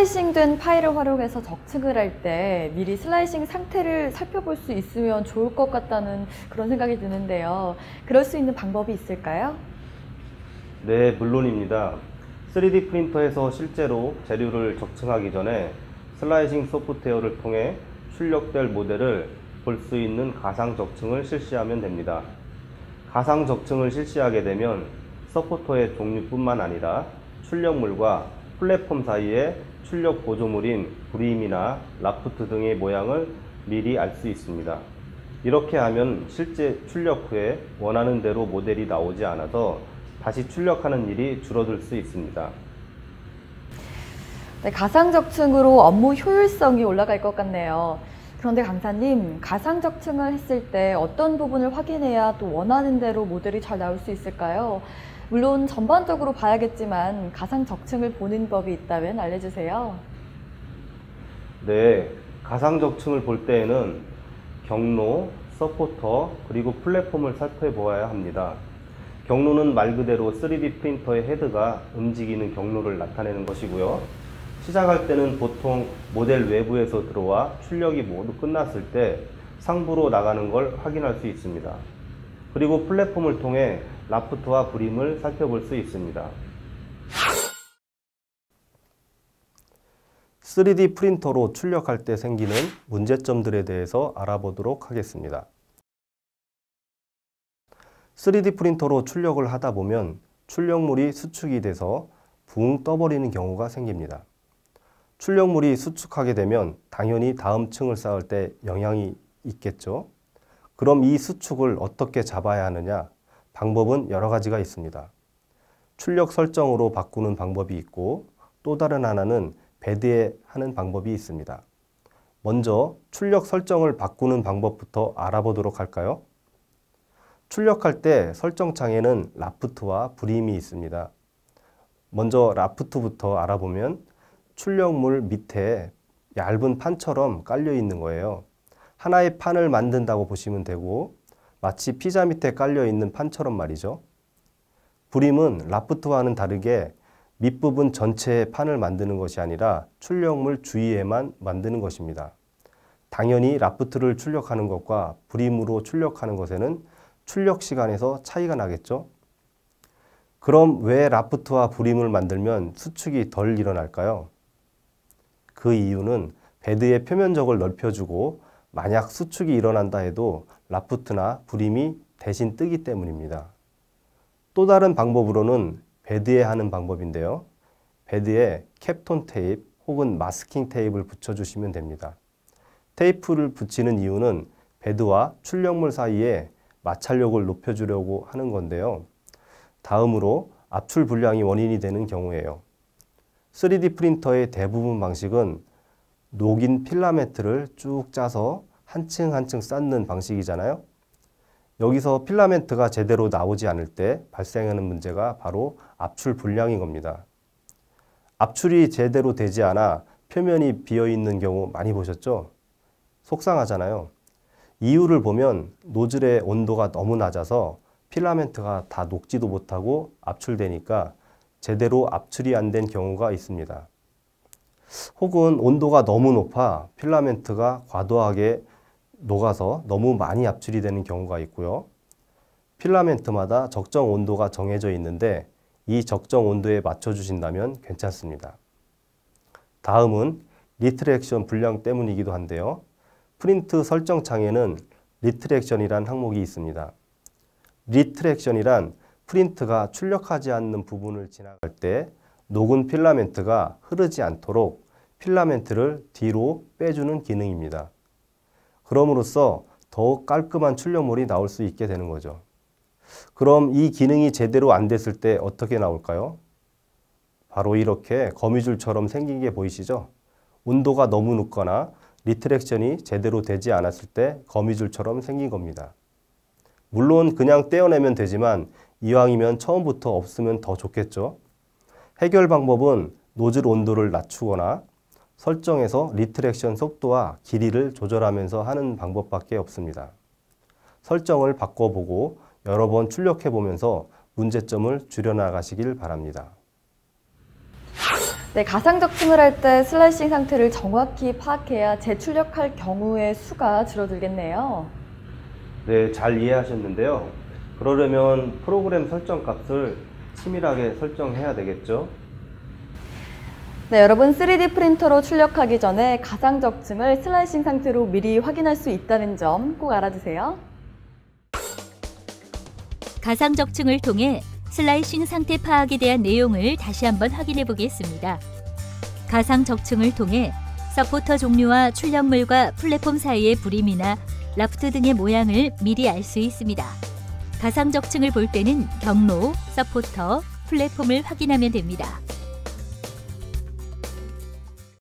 슬라이싱된 파일을 활용해서 적층을 할 때 미리 슬라이싱 상태를 살펴볼 수 있으면 좋을 것 같다는 그런 생각이 드는데요. 그럴 수 있는 방법이 있을까요? 네, 물론입니다. 3D 프린터에서 실제로 재료를 적층하기 전에 슬라이싱 소프트웨어를 통해 출력될 모델을 볼 수 있는 가상 적층을 실시하면 됩니다. 가상 적층을 실시하게 되면 서포터의 종류뿐만 아니라 출력물과 플랫폼 사이의 출력 보조물인 브림이나 라프트 등의 모양을 미리 알 수 있습니다. 이렇게 하면 실제 출력 후에 원하는 대로 모델이 나오지 않아서 다시 출력하는 일이 줄어들 수 있습니다. 네, 가상 적층으로 업무 효율성이 올라갈 것 같네요. 그런데 강사님, 가상 적층을 했을 때 어떤 부분을 확인해야 또 원하는 대로 모델이 잘 나올 수 있을까요? 물론 전반적으로 봐야겠지만 가상 적층을 보는 법이 있다면 알려주세요. 네, 가상 적층을 볼 때에는 경로, 서포터, 그리고 플랫폼을 살펴보아야 합니다. 경로는 말 그대로 3D 프린터의 헤드가 움직이는 경로를 나타내는 것이고요. 시작할 때는 보통 모델 외부에서 들어와 출력이 모두 끝났을 때 상부로 나가는 걸 확인할 수 있습니다. 그리고 플랫폼을 통해 라프트와 브림을 살펴볼 수 있습니다. 3D 프린터로 출력할 때 생기는 문제점들에 대해서 알아보도록 하겠습니다. 3D 프린터로 출력을 하다 보면 출력물이 수축이 돼서 붕 떠버리는 경우가 생깁니다. 출력물이 수축하게 되면 당연히 다음 층을 쌓을 때 영향이 있겠죠. 그럼 이 수축을 어떻게 잡아야 하느냐? 방법은 여러 가지가 있습니다. 출력 설정으로 바꾸는 방법이 있고 또 다른 하나는 배드에 하는 방법이 있습니다. 먼저 출력 설정을 바꾸는 방법부터 알아보도록 할까요? 출력할 때 설정창에는 라프트와 브림이 있습니다. 먼저 라프트부터 알아보면 출력물 밑에 얇은 판처럼 깔려 있는 거예요. 하나의 판을 만든다고 보시면 되고 마치 피자 밑에 깔려 있는 판처럼 말이죠. 브림은 라프트와는 다르게 밑부분 전체의 판을 만드는 것이 아니라 출력물 주위에만 만드는 것입니다. 당연히 라프트를 출력하는 것과 브림으로 출력하는 것에는 출력 시간에서 차이가 나겠죠. 그럼 왜 라프트와 브림을 만들면 수축이 덜 일어날까요? 그 이유는 베드의 표면적을 넓혀주고 만약 수축이 일어난다 해도 라프트나 브림이 대신 뜨기 때문입니다. 또 다른 방법으로는 베드에 하는 방법인데요. 베드에 캡톤 테이프 혹은 마스킹 테이프를 붙여주시면 됩니다. 테이프를 붙이는 이유는 베드와 출력물 사이에 마찰력을 높여주려고 하는 건데요. 다음으로 압출 불량이 원인이 되는 경우예요. 3D 프린터의 대부분 방식은 녹인 필라멘트를 쭉 짜서 한 층 한 층 쌓는 방식이잖아요. 여기서 필라멘트가 제대로 나오지 않을 때 발생하는 문제가 바로 압출 불량인 겁니다. 압출이 제대로 되지 않아 표면이 비어있는 경우 많이 보셨죠? 속상하잖아요. 이유를 보면 노즐의 온도가 너무 낮아서 필라멘트가 다 녹지도 못하고 압출되니까 제대로 압출이 안 된 경우가 있습니다. 혹은 온도가 너무 높아 필라멘트가 과도하게 녹아서 너무 많이 압출이 되는 경우가 있고요. 필라멘트마다 적정 온도가 정해져 있는데 이 적정 온도에 맞춰주신다면 괜찮습니다. 다음은 리트랙션 불량 때문이기도 한데요. 프린트 설정창에는 리트랙션이란 항목이 있습니다. 리트랙션이란 프린트가 출력하지 않는 부분을 지나갈 때 녹은 필라멘트가 흐르지 않도록 필라멘트를 뒤로 빼주는 기능입니다. 그럼으로써 더욱 깔끔한 출력물이 나올 수 있게 되는 거죠. 그럼 이 기능이 제대로 안 됐을 때 어떻게 나올까요? 바로 이렇게 거미줄처럼 생긴 게 보이시죠? 온도가 너무 높거나 리트랙션이 제대로 되지 않았을 때 거미줄처럼 생긴 겁니다. 물론 그냥 떼어내면 되지만 이왕이면 처음부터 없으면 더 좋겠죠. 해결 방법은 노즐 온도를 낮추거나 설정에서 리트랙션 속도와 길이를 조절하면서 하는 방법밖에 없습니다. 설정을 바꿔보고 여러 번 출력해 보면서 문제점을 줄여나가시길 바랍니다. 네, 가상적층을 할 때 슬라이싱 상태를 정확히 파악해야 재출력할 경우의 수가 줄어들겠네요. 네, 잘 이해하셨는데요. 그러려면 프로그램 설정 값을 치밀하게 설정해야 되겠죠. 네, 여러분 3D 프린터로 출력하기 전에 가상적층을 슬라이싱 상태로 미리 확인할 수 있다는 점 꼭 알아두세요. 가상적층을 통해 슬라이싱 상태 파악에 대한 내용을 다시 한번 확인해 보겠습니다. 가상적층을 통해 서포터 종류와 출력물과 플랫폼 사이의 불임이나 라프트 등의 모양을 미리 알 수 있습니다. 가상적층을 볼 때는 경로, 서포터, 플랫폼을 확인하면 됩니다.